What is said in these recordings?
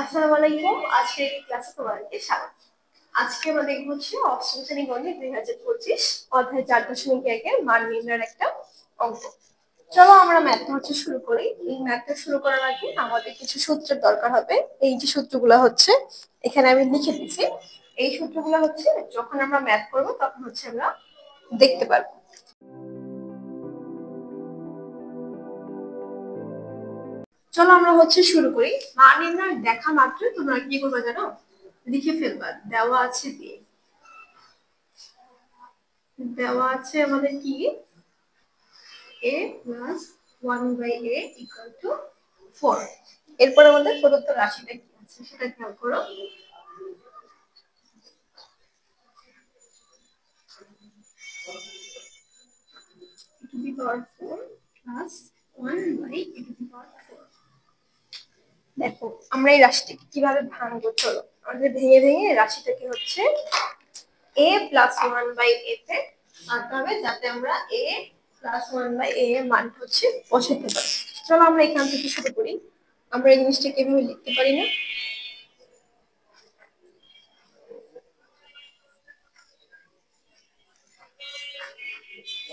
আসসালামু আলাইকুম। আজকের এই ক্লাসে তোমাদেরকে স্বাগত। আজকে আমরা দেখব হচ্ছে অষ্টম শ্রেণী গণিত 2025 অধ্যায় 4.1 মান নির্ণয়ের একটা অঙ্ক। চলো আমরা ম্যাথটা শুরু করি। এই ম্যাথটা শুরু করার আগে আমাদের কিছু সূত্রের দরকার হবে। এই যে সূত্রগুলো হচ্ছে এখানে আমি লিখে দিয়েছি। এই সূত্রগুলো হচ্ছে যখন আমরা ম্যাথ করব তখন হচ্ছে আমরা দেখতে পারবো। চলো আমরা শুরু করি। মান নির্ণয় দেখা মাত্রই তোমরা কি করবে জানো? লিখে ফেলবা। দেওয়া আছে আমাদের কি a plus 1/a equal to 4। এরপর আমাদের প্রদত্ত রাশিটা কি আছে সেটা খেয়াল করো। a to the power 4 plus 1/a to the power 4। দেখো আমরা এই রাশিটাকে কিভাবে ভাঙবো, চলো আমাদের ভেঙে ভেঙে রাশিটাকে হচ্ছে a প্লাস 1/a তে আনতে হবে, যাতে আমরা a প্লাস 1/a এর মান হচ্ছে বসাতে পারি। চলো আমরা এখান থেকে শুরু করি। আমরা এই জিনিসটাকে এভাবে লিখতে পারি না?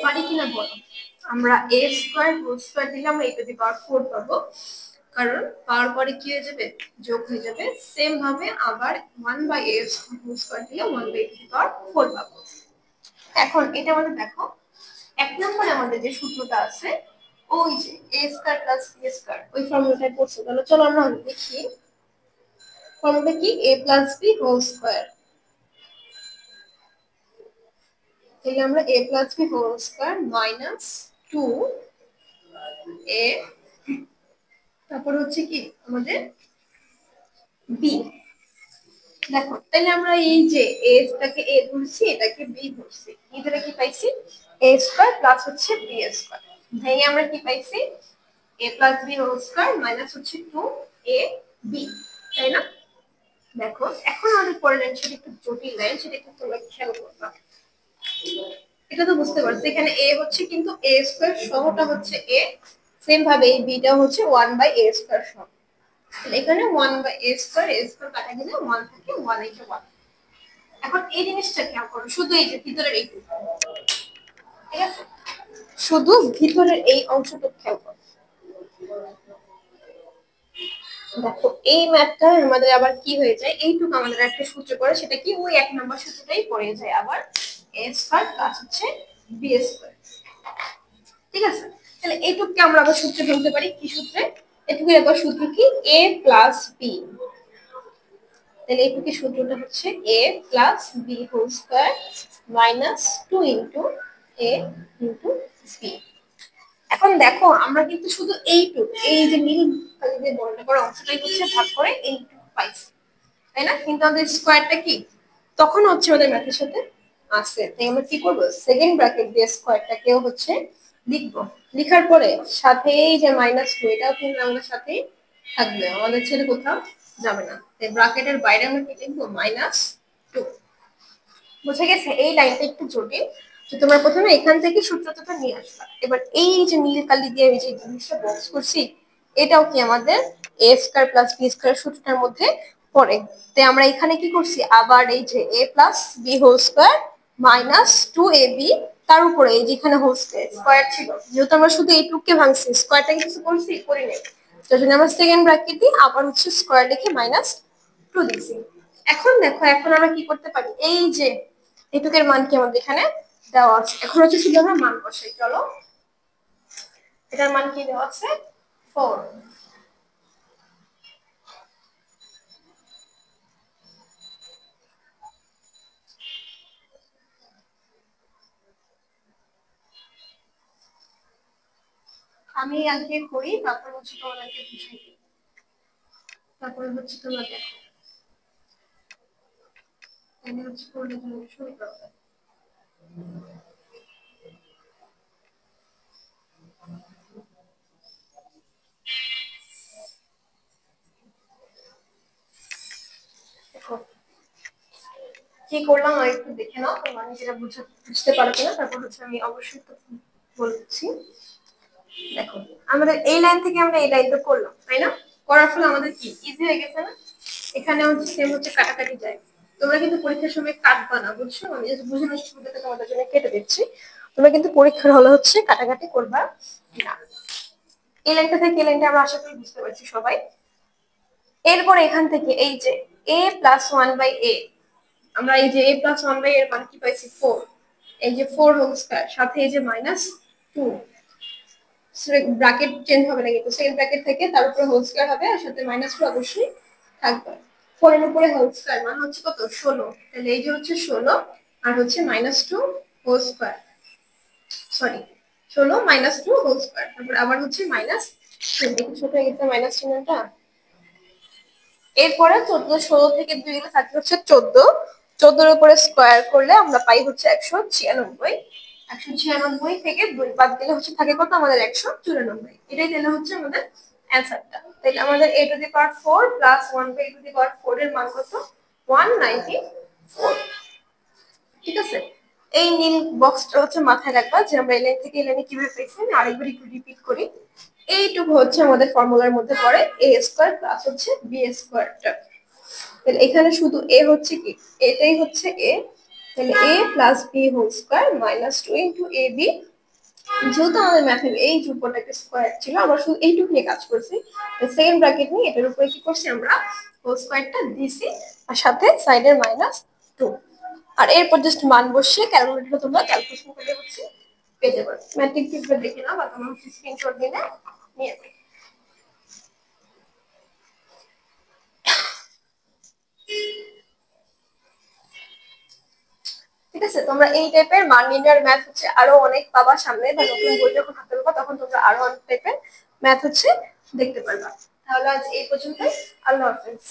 পারি কিনা বলো? আমরা a স্কয়ার হোল স্কয়ার দিলে আমরা a টু দি পাওয়ার 4 পাবো, কারণ পাওয়ার পরে কি হয়ে যাবে, যোগ হয়ে যাবে। সেম ভাবে আবার 1/a হোল স্কয়ার দিলে 1/a টু দি পাওয়ার 4 পাবো। এখন এটা আমাদের দেখো, এক নম্বরে আমাদের যে সূত্রটা আছে ওই যে a square plus b square, ওই ফর্মুলাটাই পড়ছো। তাহলে চলো আমরা লিখি। ফর্মুলা কি? a plus b whole square. তাহলে আমরা a plus b whole square minus 2a, তারপর হচ্ছে কি আমাদের b। দেখো তাহলে আমরা এই যে a টাকে a ধরছি, এটাকে b ধরছি, এটাকে কি পাইছি? a স্কয়ার প্লাস হচ্ছে b স্কয়ার। ভেঙে আমরা কি পাইছি? a plus b whole square minus হচ্ছে 2ab, তাই না? দেখো এখন আমাদের পরের লাইন সেটা একটু জটিল লাইন, সেটা একটু তোমরা খেয়াল করবা। এটা তো বুঝতে পারছো, এখানে a হচ্ছে কিন্তু a স্কয়ার সহটা হচ্ছে a, সেম ভাবে এই b টা হচ্ছে 1/a স্কয়ার সহ। তাহলে এখানে 1/a স্কয়ার, a স্কয়ার কাটা গেলে 1 থাকে, 1 একে 1। এখন এই জিনিসটা খেয়াল করো, শুধু এই যে ভিতরের এই, ঠিক আছে, শুধু ভিতরের এই অংশটা খেয়াল করো। দেখো এই ম্যাথটা আমাদের আবার কি হয়ে যায়, এইটুকু আমাদের একটা সূত্র পড়ে, সেটা কি ওই এক নম্বর সূত্রটাই পড়ে যায় আবার, a স্কয়ার প্লাস হচ্ছে b স্কয়ার। ঠিক আছে, তাহলে এইটুকুকে আমরা আবার সূত্রে ফেলতে পারি। কি সূত্রে? এটুকুর একবার সূত্র কি? a plus b। তাহলে এইটুকুর সূত্রটা হচ্ছে a plus b whole square minus 2 into a into b। এখন দেখো আমরা কিন্তু শুধু এইটুকু, এই যে নীল কালি দিয়ে বর্ণনা করা অংশটাই হচ্ছে ভাগ করে এইটুকু পাইছি, তাই না? কিন্তু আমাদের স্কয়ারটা কি তখন হচ্ছে আমাদের ম্যাথের সাথে আছে, তাই আমরা কি করব, সেকেন্ড ব্র্যাকেট দিয়ে স্কয়ারটাকেও হচ্ছে লিখবো। লিখার পরে সাথে এই যে -2, এটাও কিন্তু আমাদের সাথে থাকবে, আমাদের ছেড়ে কোথাও যাবে না। তাই ব্র্যাকেটের বাইরে আমরা কি লিখবো? -2। বুঝে গেছে? এই লাইনটা একটু জটিল, তো তোমরা প্রথমে এখান থেকে সূত্রটা নিয়ে আসবা। এবার এই যে নীল কালি দিয়ে আমি যে জিনিসটা বক্স করছি, এটাও কি আমাদের a square plus b square সূত্রটার মধ্যে পড়ে। তাই আমরা এখানে কি করছি, আবার এই যে a plus b whole square minus 2ab, তার উপরে এই যে এখানে হোল স্কয়ার ছিল, যেহেতু আমরা শুধু এইটুকুকে ভাঙছি, স্কয়ারটা কিছু করছি করি নাই, তার জন্য আমরা সেকেন্ড ব্র্যাকেট দিয়ে আবার হচ্ছে স্কয়ার লিখে -2 দিছি। এখন দেখো, এখন আমরা কি করতে পারি, এই যে এইটুকের মান কি আমাদের এখানে দেওয়া আছে, এখন হচ্ছে শুধু আমরা মান বসাই। চলো, এটার মান কি দেওয়া আছে? 4। আমি আগে করি, তারপর হচ্ছে তোমাদেরকে বুঝাই দিই, তারপর হচ্ছে তোমরা দেখো, তাহলে হচ্ছে করলে তুমি শুরু করবে। দেখো কি করলাম আর একটু দেখে নাও, তোমরা নিজেরা বুঝতে পারো কিনা, তারপর হচ্ছে আমি অবশ্যই তো বলছি। দেখো আমাদের এই লাইন থেকে আমরা এই লাইনটা করলাম, তাই না? করার ফলে আমাদের কি ইজি হয়ে গেছে না? এখানে হচ্ছে সেম হচ্ছে কাটাকাটি যায়। তোমরা কিন্তু পরীক্ষার সময় কাটবা না, বুঝছো? আমি বুঝানোর সুবিধাটা তোমাদের জন্য কেটে দিচ্ছি। তোমরা কিন্তু পরীক্ষার হলে হচ্ছে কাটাকাটি করবা না। এই লাইনটা থেকে এই লাইনটা আমরা আশা করি বুঝতে পারছি সবাই। এরপর এখান থেকে এই যে a প্লাস ওয়ান বাই এ, আমরা এই যে a প্লাস ওয়ান বাই এর মান কি পাইছি 4, এই যে 4 হোল স্কয়ার সাথে এই যে মাইনাস 2, ব্র্যাকেট চেঞ্জ হবে না কিন্তু সেম ব্র্যাকেট থেকে তার উপরে হোল স্কয়ার হবে আর সাথে মাইনাস 2 অবশ্যই থাকবে। 4 এর উপরে হোল স্কয়ার মানে হচ্ছে কত 16, তাহলে এই যে হচ্ছে 16 আর হচ্ছে minus 2 whole square, sorry 16 minus 2 whole square, তারপর আবার হচ্ছে মাইনাস 2, দেখি ছোট হয়ে গেছে মাইনাস চিহ্নটা। এরপরে 14 16 থেকে 2 গেলে থাকে হচ্ছে 14, 14 এর উপরে স্কয়ার করলে আমরা পাই হচ্ছে 196, 196 থেকে 2 বাদ দিলে হচ্ছে থাকে কত আমাদের 194, এটাই তাহলে হচ্ছে আমাদের অ্যানসারটা। তাহলে আমাদের a to the power 4 plus 1 by a to the power 4 এর মান কত 194। ঠিক আছে, এই নীল বক্সটা হচ্ছে মাথায় রাখবা যে আমরা এই লাইন থেকে এই লাইনে কিভাবে পেয়েছি। আমি আরেকবার একটু রিপিট করি। এইটুকু হচ্ছে আমাদের ফর্মুলার মধ্যে পড়ে a স্কয়ার প্লাস হচ্ছে b স্কয়ারটা। তাহলে এখানে শুধু a হচ্ছে কি, এটাই হচ্ছে a, তাহলে a plus b whole square minus 2 into ab। যেহেতু আমাদের ম্যাথে এই যে উপরটা একটা স্কয়ার ছিল, আমরা শুধু এইটুকু নিয়ে কাজ করছি, সেকেন্ড ব্র্যাকেট নিয়ে এটার উপরে কি করছি আমরা হোল স্কয়ারটা দিছি আর সাথে সাইডের মাইনাস 2। আর এরপর জাস্ট মান বসিয়ে ক্যালকুলেটরে তোমরা ক্যালকুলেশন করে হচ্ছে পেয়ে যাবে। ম্যাট্রিক টিপে দেখে নাও বা তোমরা স্ক্রিনশট দিলে নিয়ে নেবে। ঠিক আছে, তোমরা এই টাইপের মান নির্ণয়ের ম্যাথ হচ্ছে আরো অনেক পাবা সামনে, বা নতুন বই যখন হাতে পাবা তখন তোমরা আরো অনেক টাইপের ম্যাথ হচ্ছে দেখতে পারবা। তাহলে আজ এই পর্যন্তই, আল্লাহ হাফেজ।